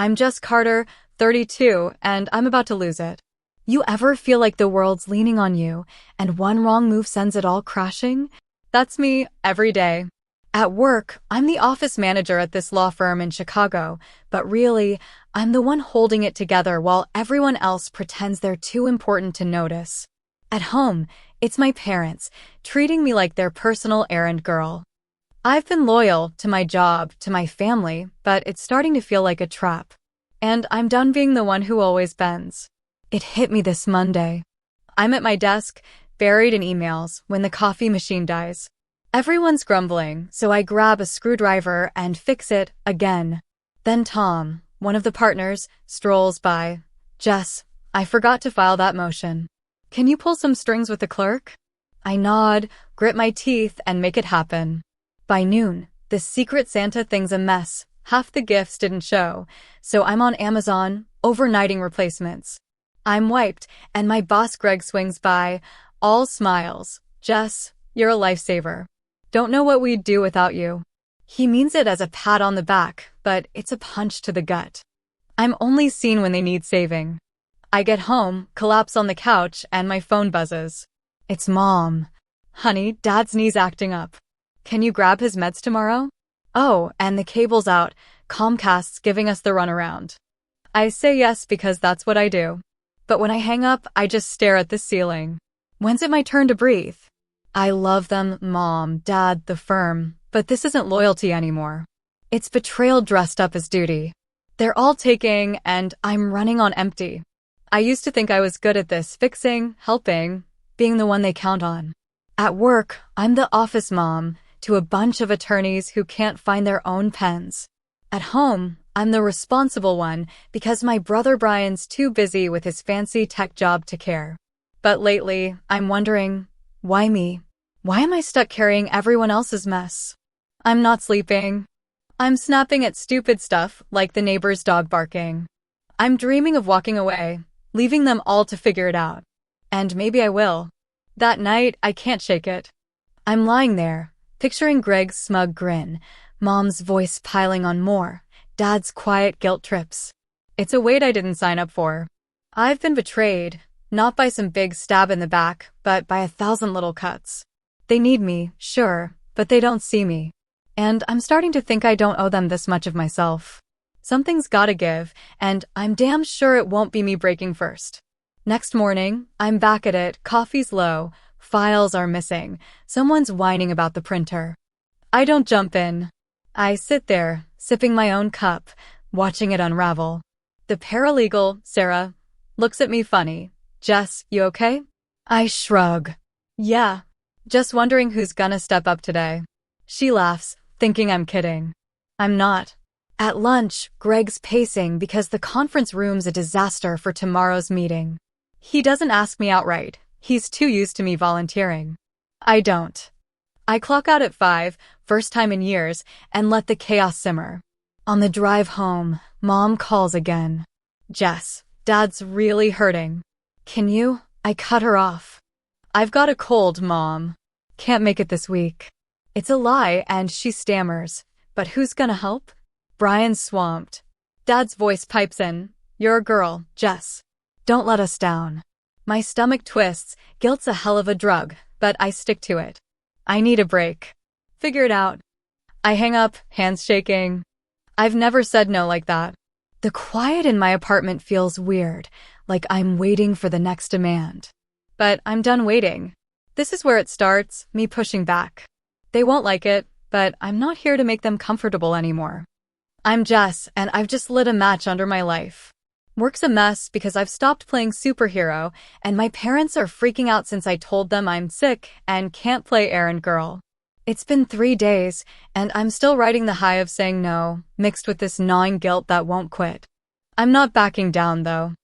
I'm Jess Carter, 32, and I'm about to lose it. You ever feel like the world's leaning on you, and one wrong move sends it all crashing? That's me every day. At work, I'm the office manager at this law firm in Chicago, but really, I'm the one holding it together while everyone else pretends they're too important to notice. At home, it's my parents, treating me like their personal errand girl. I've been loyal to my job, to my family, but it's starting to feel like a trap. And I'm done being the one who always bends. It hit me this Monday. I'm at my desk, buried in emails, when the coffee machine dies. Everyone's grumbling, so I grab a screwdriver and fix it again. Then Tom, one of the partners, strolls by. Jess, I forgot to file that motion. Can you pull some strings with the clerk? I nod, grit my teeth, and make it happen. By noon, the Secret Santa thing's a mess. Half the gifts didn't show, so I'm on Amazon, overnighting replacements. I'm wiped, and my boss Greg swings by, all smiles. Jess, you're a lifesaver. Don't know what we'd do without you. He means it as a pat on the back, but it's a punch to the gut. I'm only seen when they need saving. I get home, collapse on the couch, and my phone buzzes. It's Mom. Honey, Dad's knee's acting up. Can you grab his meds tomorrow? Oh, and the cable's out. Comcast's giving us the runaround. I say yes because that's what I do. But when I hang up, I just stare at the ceiling. When's it my turn to breathe? I love them, Mom, Dad, the firm, but this isn't loyalty anymore. It's betrayal dressed up as duty. They're all taking, and I'm running on empty. I used to think I was good at this, fixing, helping, being the one they count on. At work, I'm the office mom to a bunch of attorneys who can't find their own pens. At home, I'm the responsible one because my brother Brian's too busy with his fancy tech job to care. But lately, I'm wondering, why me? Why am I stuck carrying everyone else's mess? I'm not sleeping. I'm snapping at stupid stuff like the neighbor's dog barking. I'm dreaming of walking away, leaving them all to figure it out. And maybe I will. That night, I can't shake it. I'm lying there, picturing Greg's smug grin, Mom's voice piling on more, Dad's quiet guilt trips. It's a weight I didn't sign up for. I've been betrayed, not by some big stab in the back, but by 1,000 little cuts. They need me, sure, but they don't see me. And I'm starting to think I don't owe them this much of myself. Something's gotta give, and I'm damn sure it won't be me breaking first. Next morning, I'm back at it, coffee's low, files are missing, someone's whining about the printer. I don't jump in. I sit there, sipping my own cup, watching it unravel. The paralegal, Sarah, looks at me funny. Jess, you okay? I shrug. Yeah. Just wondering who's gonna step up today. She laughs, thinking I'm kidding. I'm not. At lunch, Greg's pacing because the conference room's a disaster for tomorrow's meeting. He doesn't ask me outright. He's too used to me volunteering. I don't. I clock out at 5, first time in years, and let the chaos simmer. On the drive home, Mom calls again. Jess, Dad's really hurting. Can you? I cut her off. I've got a cold, Mom. Can't make it this week. It's a lie, and she stammers. But who's gonna help? Brian's swamped. Dad's voice pipes in. You're a girl, Jess. Don't let us down. My stomach twists. Guilt's a hell of a drug, but I stick to it. I need a break. Figure it out. I hang up, hands shaking. I've never said no like that. The quiet in my apartment feels weird, like I'm waiting for the next demand. But I'm done waiting. This is where it starts, me pushing back. They won't like it, but I'm not here to make them comfortable anymore. I'm Jess, and I've just lit a match under my life. Work's a mess because I've stopped playing superhero, and my parents are freaking out since I told them I'm sick and can't play errand girl. It's been 3 days, and I'm still riding the high of saying no, mixed with this gnawing guilt that won't quit. I'm not backing down, though.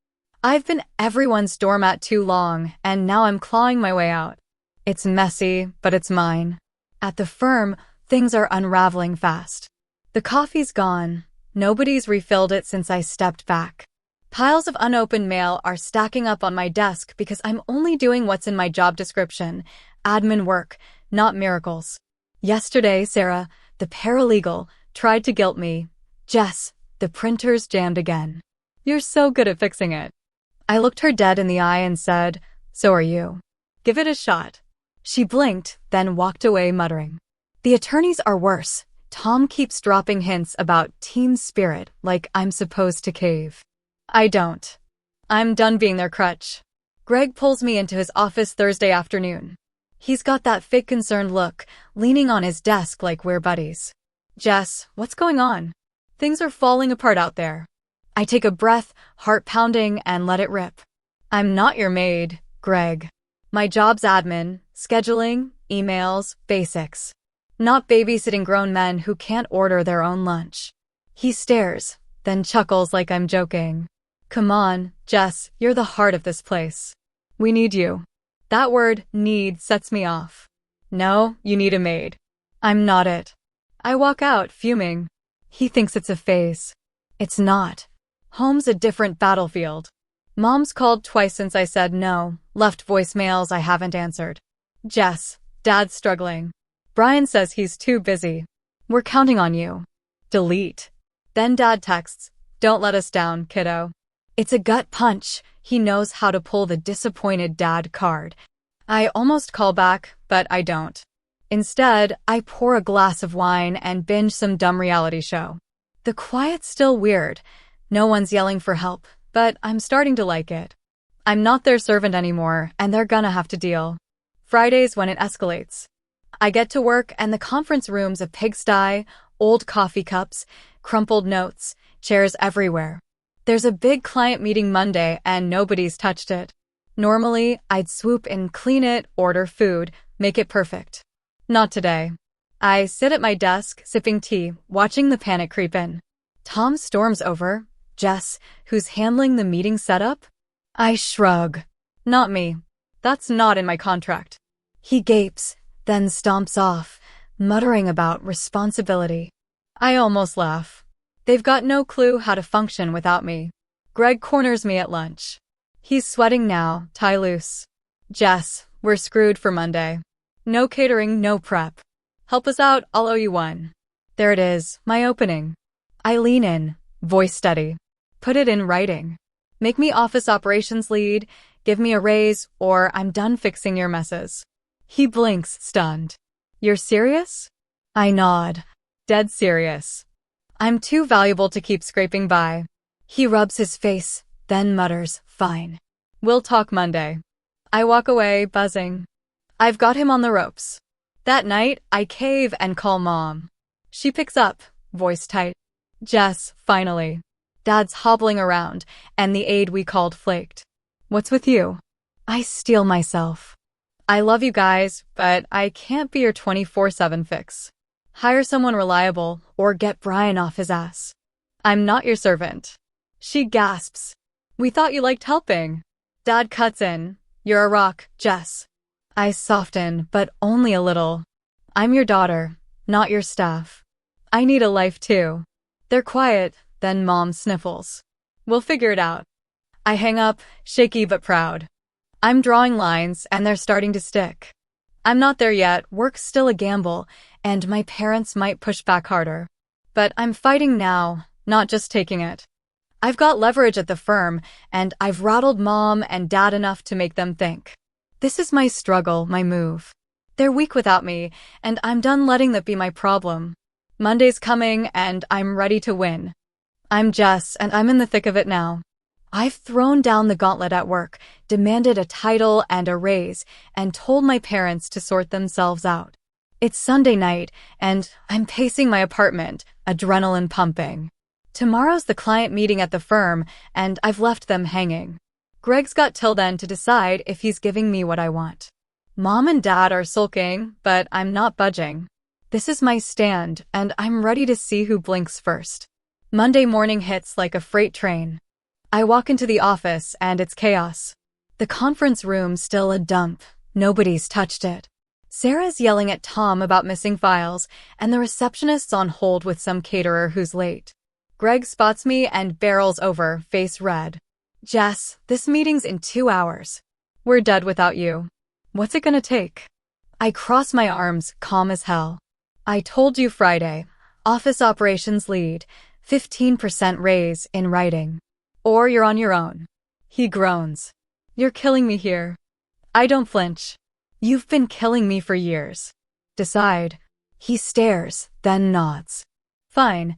I've been everyone's doormat too long, and now I'm clawing my way out. It's messy, but it's mine. At the firm, things are unraveling fast. The coffee's gone. Nobody's refilled it since I stepped back. Piles of unopened mail are stacking up on my desk because I'm only doing what's in my job description, admin work, not miracles. Yesterday, Sarah, the paralegal, tried to guilt me. Jess, The printer's jammed again. You're so good at fixing it. I looked her dead in the eye and said, so are you. Give it a shot. She blinked, then walked away muttering. The attorneys are worse. Tom keeps dropping hints about team spirit like I'm supposed to cave. I don't. I'm done being their crutch. Greg pulls me into his office Thursday afternoon. He's got that fake concerned look, leaning on his desk like we're buddies. Jess, what's going on? Things are falling apart out there. I take a breath, heart pounding, and let it rip. I'm not your maid, Greg. My job's admin, scheduling, emails, basics. Not babysitting grown men who can't order their own lunch. He stares, then chuckles like I'm joking. Come on, Jess, you're the heart of this place. We need you. That word, need, sets me off. No, you need a maid. I'm not it. I walk out, fuming. He thinks it's a phase. It's not. Home's a different battlefield. Mom's called twice since I said no, left voicemails I haven't answered. Jess, Dad's struggling. Brian says he's too busy. We're counting on you. Delete. Then Dad texts, don't let us down, kiddo. It's a gut punch. He knows how to pull the disappointed dad card. I almost call back, but I don't. Instead, I pour a glass of wine and binge some dumb reality show. The quiet's still weird. No one's yelling for help, but I'm starting to like it. I'm not their servant anymore, and they're gonna have to deal. Fridays when it escalates. I get to work and the conference room's a pigsty, old coffee cups, crumpled notes, chairs everywhere. There's a big client meeting Monday and nobody's touched it. Normally, I'd swoop in, clean it, order food, make it perfect. Not today. I sit at my desk, sipping tea, watching the panic creep in. Tom storms over. Jess, who's handling the meeting setup? I shrug. Not me. That's not in my contract. He gapes, then stomps off, muttering about responsibility. I almost laugh. They've got no clue how to function without me. Greg corners me at lunch. He's sweating now, tie loose. Jess, we're screwed for Monday. No catering, no prep. Help us out, I'll owe you one. There it is, my opening. I lean in, voice steady. Put it in writing. Make me office operations lead, give me a raise, or I'm done fixing your messes. He blinks, stunned. You're serious? I nod. Dead serious. I'm too valuable to keep scraping by. He rubs his face, then mutters, fine. We'll talk Monday. I walk away, buzzing. I've got him on the ropes. That night, I cave and call Mom. She picks up, voice tight. Jess, finally. Dad's hobbling around, and the aide we called flaked. What's with you? I steel myself. I love you guys, but I can't be your 24/7 fix. Hire someone reliable, or get Brian off his ass. I'm not your servant. She gasps. We thought you liked helping. Dad cuts in. You're a rock, Jess. I soften, but only a little. I'm your daughter, not your staff. I need a life too. They're quiet, then Mom sniffles. We'll figure it out. I hang up, shaky but proud. I'm drawing lines, and they're starting to stick. I'm not there yet, work's still a gamble, and my parents might push back harder. But I'm fighting now, not just taking it. I've got leverage at the firm, and I've rattled Mom and Dad enough to make them think. This is my struggle, my move. They're weak without me, and I'm done letting that be my problem. Monday's coming, and I'm ready to win. I'm Jess, and I'm in the thick of it now. I've thrown down the gauntlet at work, demanded a title and a raise, and told my parents to sort themselves out. It's Sunday night, and I'm pacing my apartment, adrenaline pumping. Tomorrow's the client meeting at the firm, and I've left them hanging. Greg's got till then to decide if he's giving me what I want. Mom and Dad are sulking, but I'm not budging. This is my stand, and I'm ready to see who blinks first. Monday morning hits like a freight train. I walk into the office, and it's chaos. The conference room's still a dump. Nobody's touched it. Sarah's yelling at Tom about missing files, and the receptionist's on hold with some caterer who's late. Greg spots me and barrels over, face red. Jess, this meeting's in 2 hours. We're dead without you. What's it gonna take? I cross my arms, calm as hell. I told you Friday. Office operations lead. 15% raise in writing. Or you're on your own. He groans. You're killing me here. I don't flinch. You've been killing me for years. Decide. He stares, then nods. Fine.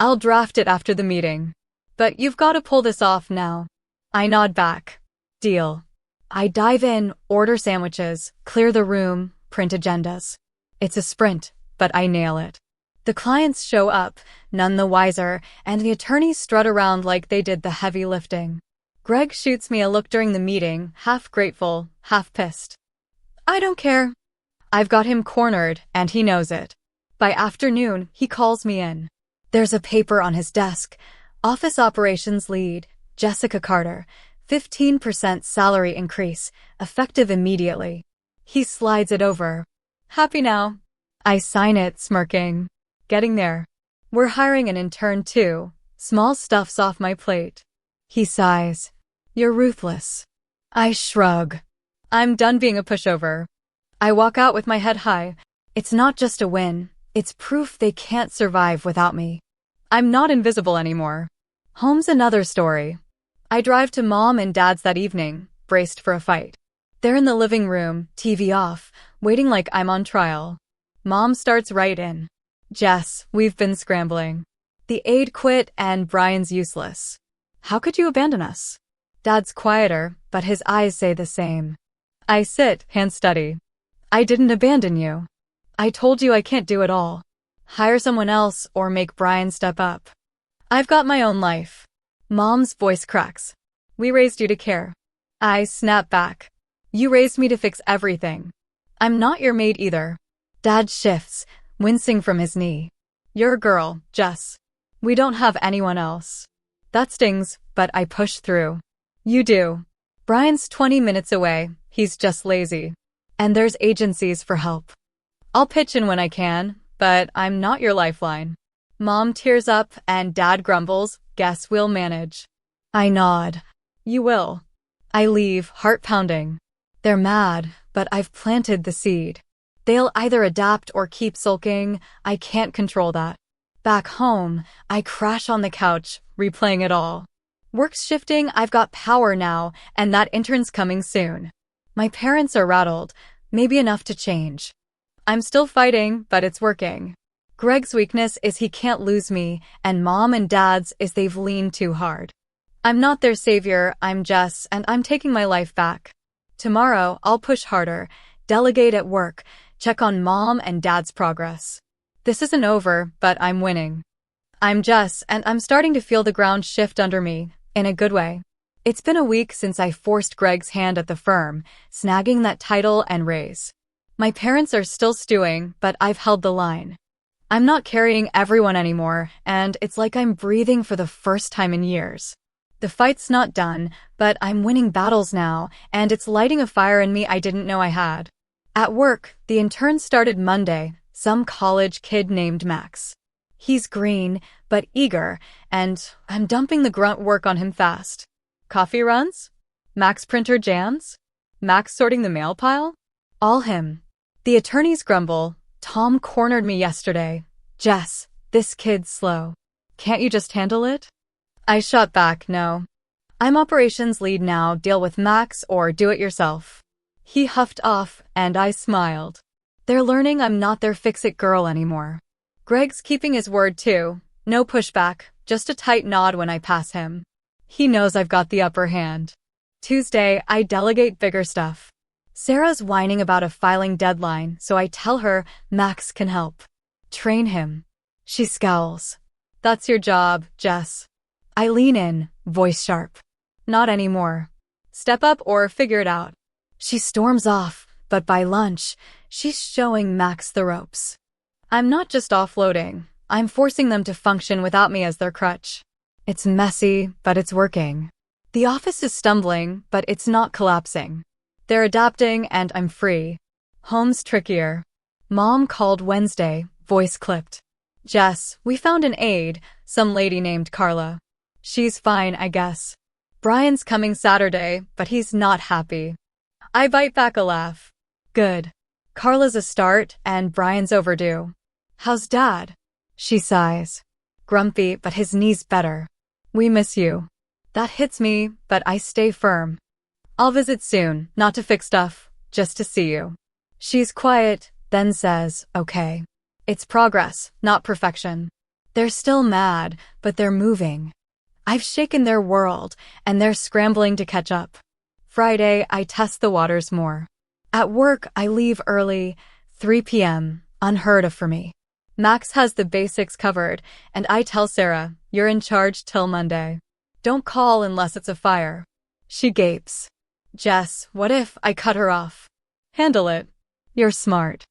I'll draft it after the meeting. But you've got to pull this off now. I nod back. Deal. I dive in, order sandwiches, clear the room, print agendas. It's a sprint, but I nail it. The clients show up, none the wiser, and the attorneys strut around like they did the heavy lifting. Greg shoots me a look during the meeting, half grateful, half pissed. I don't care. I've got him cornered, and he knows it. By afternoon, he calls me in. There's a paper on his desk. Office Operations Lead, Jessica Carter, 15% salary increase, effective immediately. He slides it over. Happy now. I sign it, smirking. Getting there. We're hiring an intern too. Small stuff's off my plate. He sighs. You're ruthless. I shrug. I'm done being a pushover. I walk out with my head high. It's not just a win. It's proof they can't survive without me. I'm not invisible anymore. Home's another story. I drive to Mom and Dad's that evening, braced for a fight. They're in the living room, TV off, waiting like I'm on trial. Mom starts right in. Jess, we've been scrambling. The aide quit and Brian's useless. How could you abandon us? Dad's quieter, but his eyes say the same. I sit, hands steady. I didn't abandon you. I told you I can't do it all. Hire someone else or make Brian step up. I've got my own life. Mom's voice cracks. We raised you to care. I snap back. You raised me to fix everything. I'm not your maid either. Dad shifts, wincing from his knee. You're a girl, Jess. We don't have anyone else. That stings, but I push through. You do. Brian's 20 minutes away, he's just lazy. And there's agencies for help. I'll pitch in when I can, but I'm not your lifeline. Mom tears up and Dad grumbles, guess we'll manage. I nod. You will. I leave, heart pounding. They're mad, but I've planted the seed. They'll either adapt or keep sulking. I can't control that. Back home, I crash on the couch, replaying it all. Work's shifting, I've got power now, and that intern's coming soon. My parents are rattled, maybe enough to change. I'm still fighting, but it's working. Greg's weakness is he can't lose me, and Mom and Dad's is they've leaned too hard. I'm not their savior, I'm Jess, and I'm taking my life back. Tomorrow, I'll push harder, delegate at work, check on Mom and Dad's progress. This isn't over, but I'm winning. I'm Jess, and I'm starting to feel the ground shift under me, in a good way. It's been a week since I forced Greg's hand at the firm, snagging that title and raise. My parents are still stewing, but I've held the line. I'm not carrying everyone anymore, and it's like I'm breathing for the first time in years. The fight's not done, but I'm winning battles now, and it's lighting a fire in me I didn't know I had. At work, the intern started Monday, some college kid named Max. He's green, but eager, and I'm dumping the grunt work on him fast. Coffee runs? Max printer jams? Max sorting the mail pile? All him. The attorneys grumble. Tom cornered me yesterday. Jess, this kid's slow. Can't you just handle it? I shot back, no. I'm operations lead now, deal with Max or do it yourself. He huffed off, and I smiled. They're learning I'm not their fix-it girl anymore. Greg's keeping his word too. No pushback, just a tight nod when I pass him. He knows I've got the upper hand. Tuesday, I delegate bigger stuff. Sarah's whining about a filing deadline, so I tell her Max can help. Train him. She scowls. That's your job, Jess. I lean in, voice sharp. Not anymore. Step up or figure it out. She storms off, but by lunch, she's showing Max the ropes. I'm not just offloading. I'm forcing them to function without me as their crutch. It's messy, but it's working. The office is stumbling, but it's not collapsing. They're adapting, and I'm free. Home's trickier. Mom called Wednesday, voice clipped. Jess, we found an aide, some lady named Carla. She's fine, I guess. Brian's coming Saturday, but he's not happy. I bite back a laugh. Good. Carla's a start, and Brian's overdue. How's Dad? She sighs. grumpy, but his knees better. We miss you. That hits me, but I stay firm. I'll visit soon, not to fix stuff, just to see you. She's quiet, then says, okay. It's progress, not perfection. They're still mad, but they're moving. I've shaken their world, and they're scrambling to catch up. Friday, I test the waters more. At work, I leave early, 3 p.m., unheard of for me. Max has the basics covered, and I tell Sarah, you're in charge till Monday. Don't call unless it's a fire. She gapes. Jess, what if I cut her off? Handle it. You're smart.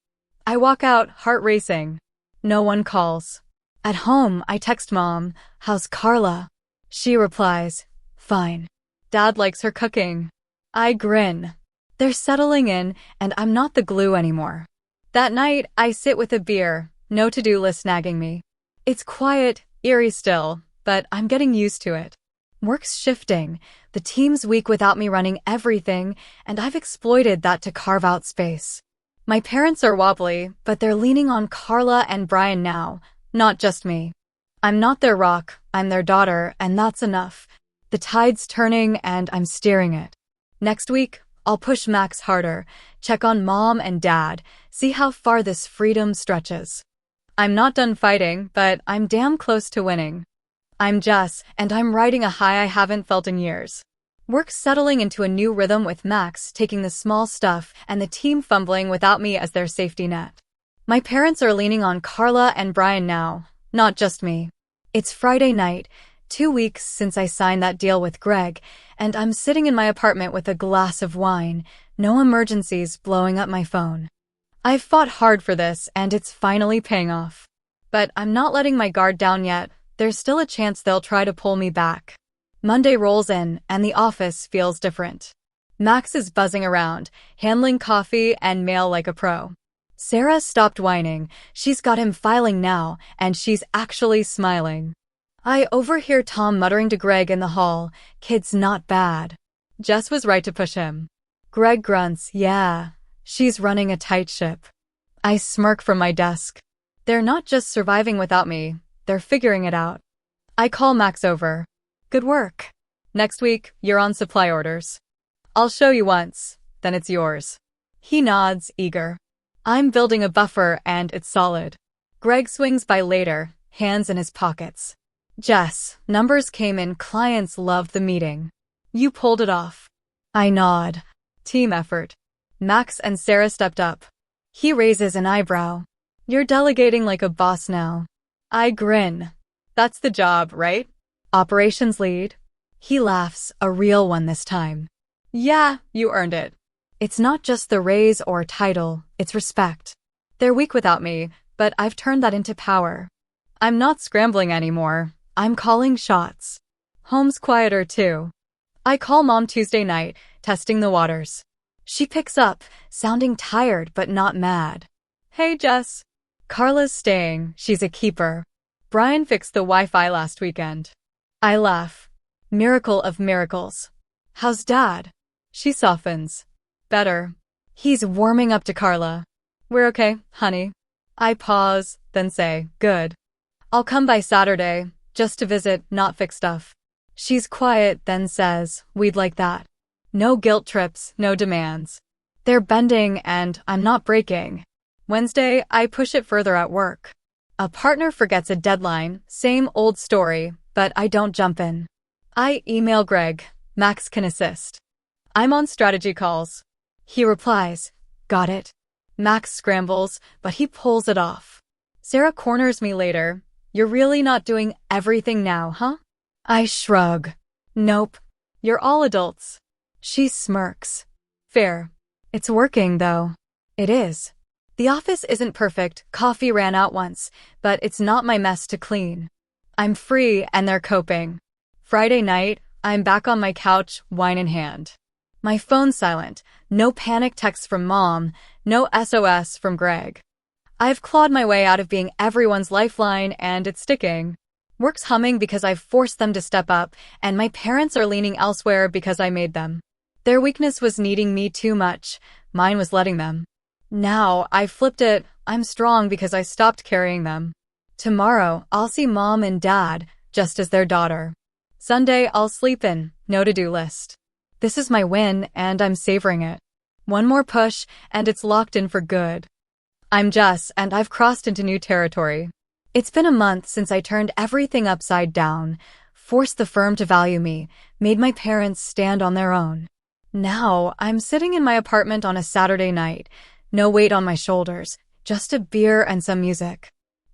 I walk out, heart racing. No one calls. At home, I text Mom, how's Carla? She replies, fine. Dad likes her cooking. I grin. They're settling in, and I'm not the glue anymore. That night, I sit with a beer, no to-do list nagging me. It's quiet, eerie still, but I'm getting used to it. Work's shifting, the team's weak without me running everything, and I've exploited that to carve out space. My parents are wobbly, but they're leaning on Carla and Brian now, not just me. I'm not their rock, I'm their daughter, and that's enough. The tide's turning and I'm steering it. Next week, I'll push Max harder, check on Mom and Dad, see how far this freedom stretches. I'm not done fighting, but I'm damn close to winning. I'm Jess, and I'm riding a high I haven't felt in years. Work's settling into a new rhythm with Max taking the small stuff and the team fumbling without me as their safety net. My parents are leaning on Carla and Brian now, not just me. It's Friday night, 2 weeks since I signed that deal with Greg, and I'm sitting in my apartment with a glass of wine, no emergencies blowing up my phone. I've fought hard for this, and it's finally paying off. But I'm not letting my guard down yet. There's still a chance they'll try to pull me back. Monday rolls in, and the office feels different. Max is buzzing around, handling coffee and mail like a pro. Sarah stopped whining. She's got him filing now, and she's actually smiling. I overhear Tom muttering to Greg in the hall, kid's not bad. Jess was right to push him. Greg grunts, yeah, she's running a tight ship. I smirk from my desk. They're not just surviving without me, they're figuring it out. I call Max over. Good work. Next week, you're on supply orders. I'll show you once, then it's yours. He nods, eager. I'm building a buffer and it's solid. Greg swings by later, hands in his pockets. Jess, numbers came in, clients loved the meeting. You pulled it off. I nod. Team effort. Max and Sarah stepped up. He raises an eyebrow. You're delegating like a boss now. I grin. That's the job, right? Operations lead. He laughs, a real one this time. Yeah, you earned it. It's not just the raise or title, it's respect. They're weak without me, but I've turned that into power. I'm not scrambling anymore. I'm calling shots. Home's quieter too. I call Mom Tuesday night, testing the waters. She picks up, sounding tired but not mad. Hey, Jess. Carla's staying, she's a keeper. Brian fixed the Wi-Fi last weekend. I laugh. Miracle of miracles. How's Dad? She softens. Better. He's warming up to Carla. We're okay, honey. I pause, then say, good. I'll come by Saturday, just to visit, not fix stuff. She's quiet, then says, we'd like that. No guilt trips, no demands. They're bending and I'm not breaking. Wednesday, I push it further at work. A partner forgets a deadline, same old story, but I don't jump in. I email Greg, Max can assist. I'm on strategy calls. He replies, got it. Max scrambles, but he pulls it off. Sarah corners me later. You're really not doing everything now, huh? I shrug. Nope. You're all adults. She smirks. Fair. It's working, though. It is. The office isn't perfect, coffee ran out once, but it's not my mess to clean. I'm free and they're coping. Friday night, I'm back on my couch, wine in hand. My phone's silent, no panic texts from Mom, no SOS from Greg. I've clawed my way out of being everyone's lifeline and it's sticking. Work's humming because I've forced them to step up, and my parents are leaning elsewhere because I made them. Their weakness was needing me too much, mine was letting them. Now, I flipped it, I'm strong because I stopped carrying them. Tomorrow, I'll see mom and dad, just as their daughter. Sunday, I'll sleep in, no to-do list. This is my win, and I'm savoring it. One more push, and it's locked in for good. I'm Jess, and I've crossed into new territory. It's been a month since I turned everything upside down, forced the firm to value me, made my parents stand on their own. Now, I'm sitting in my apartment on a Saturday night, no weight on my shoulders, just a beer and some music.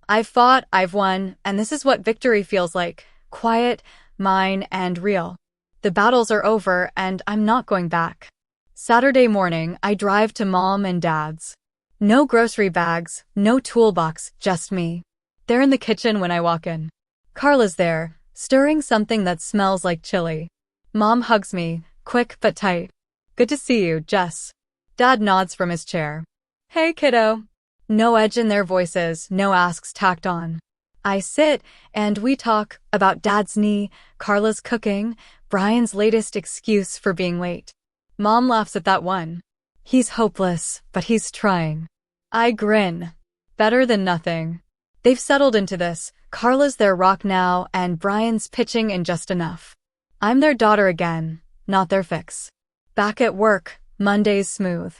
I've fought, I've won, and this is what victory feels like. Quiet, mine, and real. The battles are over, and I'm not going back. Saturday morning, I drive to mom and dad's. No grocery bags, no toolbox, just me. They're in the kitchen when I walk in. Carla's there, stirring something that smells like chili. Mom hugs me, quick but tight. Good to see you, Jess. Dad nods from his chair. Hey, kiddo. No edge in their voices, no asks tacked on. I sit, and we talk about Dad's knee, Carla's cooking, Brian's latest excuse for being late. Mom laughs at that one. He's hopeless, but he's trying. I grin. Better than nothing. They've settled into this. Carla's their rock now, and Brian's pitching in just enough. I'm their daughter again, not their fix. Back at work, Monday's smooth.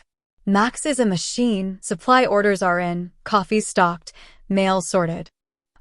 Max is a machine, supply orders are in, coffee's stocked, mail sorted.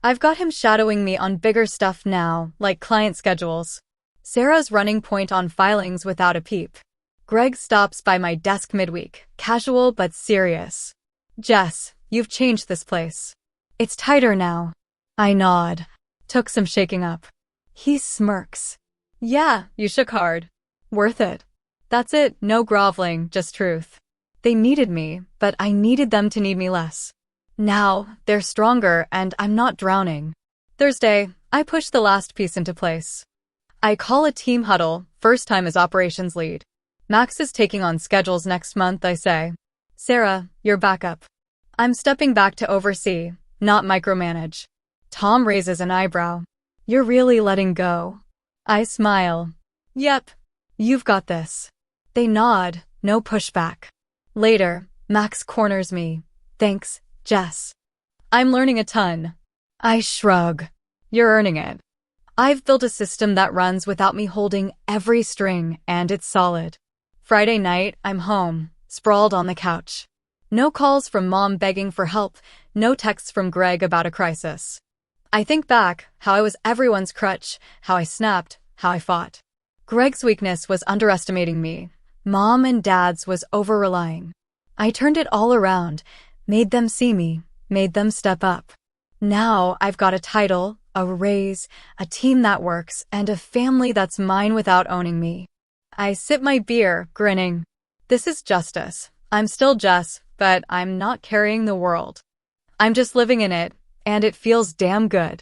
I've got him shadowing me on bigger stuff now, like client schedules. Sarah's running point on filings without a peep. Greg stops by my desk midweek, casual but serious. Jess, you've changed this place. It's tighter now. I nod. Took some shaking up. He smirks. Yeah, you shook hard. Worth it. That's it, no groveling, just truth. They needed me, but I needed them to need me less. Now, they're stronger and I'm not drowning. Thursday, I push the last piece into place. I call a team huddle, first time as operations lead. Max is taking on schedules next month, I say. Sarah, you're backup. I'm stepping back to oversee, not micromanage. Tom raises an eyebrow. You're really letting go. I smile. Yep. You've got this. They nod, no pushback. Later, Max corners me. Thanks, Jess. I'm learning a ton. I shrug. You're earning it. I've built a system that runs without me holding every string, and it's solid. Friday night, I'm home, sprawled on the couch. No calls from mom begging for help, no texts from Greg about a crisis. I think back, how I was everyone's crutch, how I snapped, how I fought. Greg's weakness was underestimating me. Mom and Dad's was over-relying. I turned it all around, made them see me, made them step up. Now I've got a title, a raise, a team that works, and a family that's mine without owning me. I sip my beer, grinning. This is justice. I'm still Jess, but I'm not carrying the world. I'm just living in it, and it feels damn good.